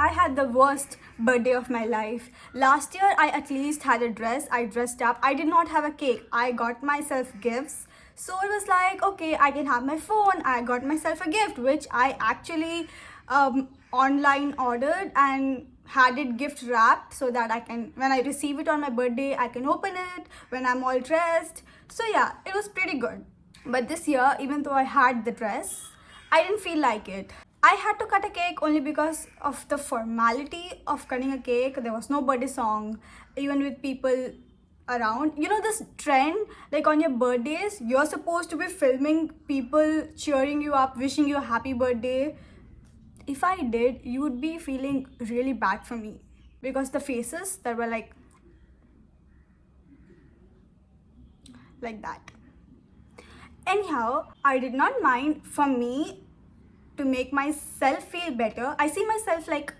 I had the worst birthday of my life. Last year, I at least had a dress. I dressed up. I did not have a cake. I got myself gifts. So it was like, okay, I can have my phone. I got myself a gift, which I actually online ordered and had it gift wrapped so that I can, when I receive it on my birthday, I can open it when I'm all dressed. So yeah, it was pretty good. But this year, even though I had the dress, I didn't feel like it. I had to cut a cake only because of the formality of cutting a cake. There was no birthday song, even with people around. You know this trend, like on your birthdays, you're supposed to be filming people cheering you up, wishing you a happy birthday. If I did, you would be feeling really bad for me because the faces that were like that. Anyhow, I did not mind. For me, to make myself feel better, I see myself like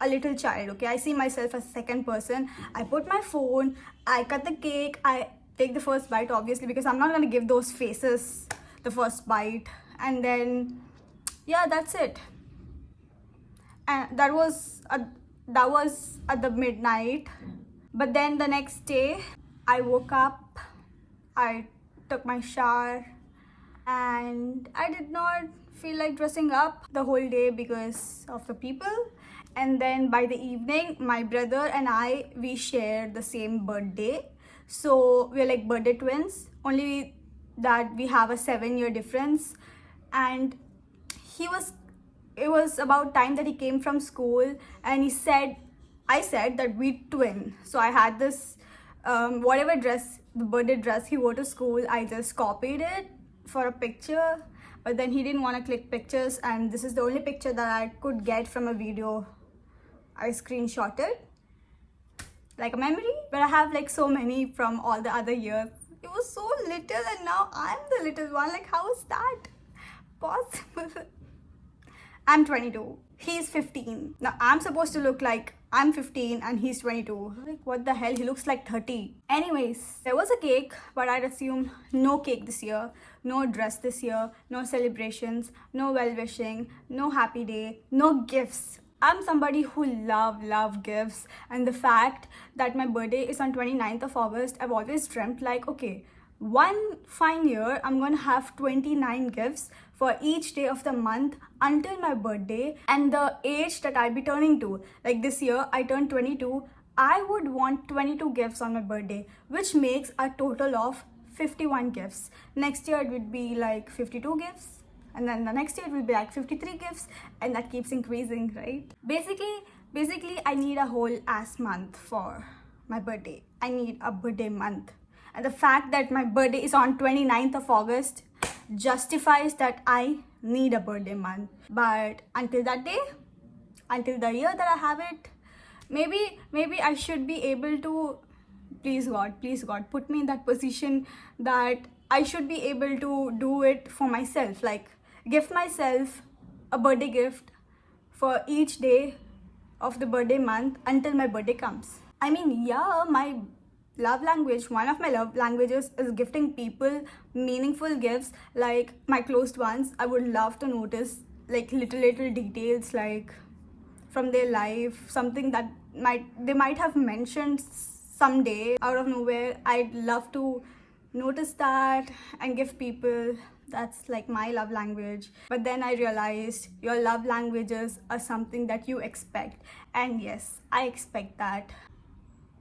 a little child, okay? I see myself as second person. I put my phone, I cut the cake, I take the first bite, obviously, because I'm not gonna give those faces the first bite. And then, yeah, that's it. And that was at the midnight. But then the next day, I woke up, I took my shower, and I did not feel like dressing up the whole day because of the people. And then by the evening, my brother and I, we share the same birthday, so we're like birthday twins, only that we have a 7-year difference. And he was it was about time that he came from school, and I said that we twin. So I had this whatever dress, the birthday dress he wore to school, I just copied it for a picture. But then he didn't want to click pictures, and this is the only picture that I could get from a video. I screenshotted like a memory, but I have like so many from all the other years. It was so little, and now I'm the little one. Like, how is that possible? I'm 22. He's 15. Now I'm supposed to look like I'm 15 and he's 22. Like, what the hell? He looks like 30. Anyways, there was a cake, but I'd assume no cake this year, no dress this year, no celebrations, no well-wishing, no happy day, no gifts. I'm somebody who love gifts, and the fact that my birthday is on 29th of August, I've always dreamt like, okay, one fine year I'm gonna have 29 gifts for each day of the month until my birthday and the age that I'll be turning to. Like this year I turned 22. I would want 22 gifts on my birthday, which makes a total of 51 gifts. Next year it would be like 52 gifts, and then the next year it will be like 53 gifts, and that keeps increasing, right? Basically I need a whole ass month for my birthday. I need a birthday month. And the fact that my birthday is on 29th of August justifies that I need a birthday month. But until that day, until the year that I have it, maybe I should be able to, please God, put me in that position that I should be able to do it for myself. Like, gift myself a birthday gift for each day of the birthday month until my birthday comes. I mean, yeah, my love language, one of my love languages is gifting people meaningful gifts, like my close ones. I would love to notice like little details, like from their life, something that they might have mentioned someday out of nowhere. I'd love to notice that and give people. That's like my love language. But then I realized your love languages are something that you expect, and yes, I expect that.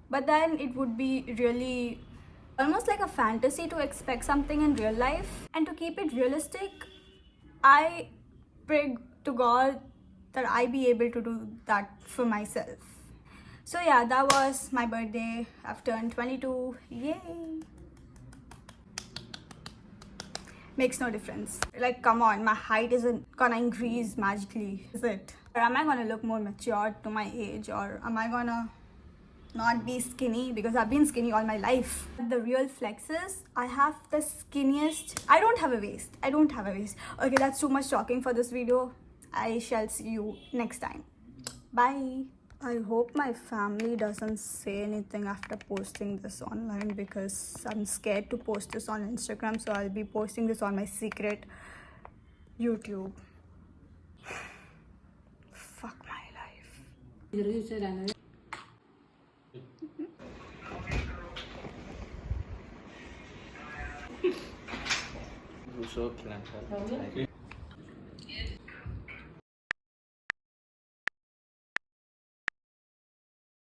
But then it would be really almost like a fantasy to expect something in real life. And to keep it realistic, I pray to God that I be able to do that for myself. So yeah, that was my birthday. I've turned 22. Yay! Makes no difference. Like, come on, my height isn't gonna increase magically, is it? Or am I gonna look more mature to my age, or am I gonna not be skinny because I've been skinny all my life? The real flex is I have the skinniest. I don't have a waist. Okay, that's too much talking for this video. I shall see you next time. Bye. I hope my family doesn't say anything after posting this online, because I'm scared to post this on Instagram, so I'll be posting this on my secret YouTube. Fuck my life. Busuk lang.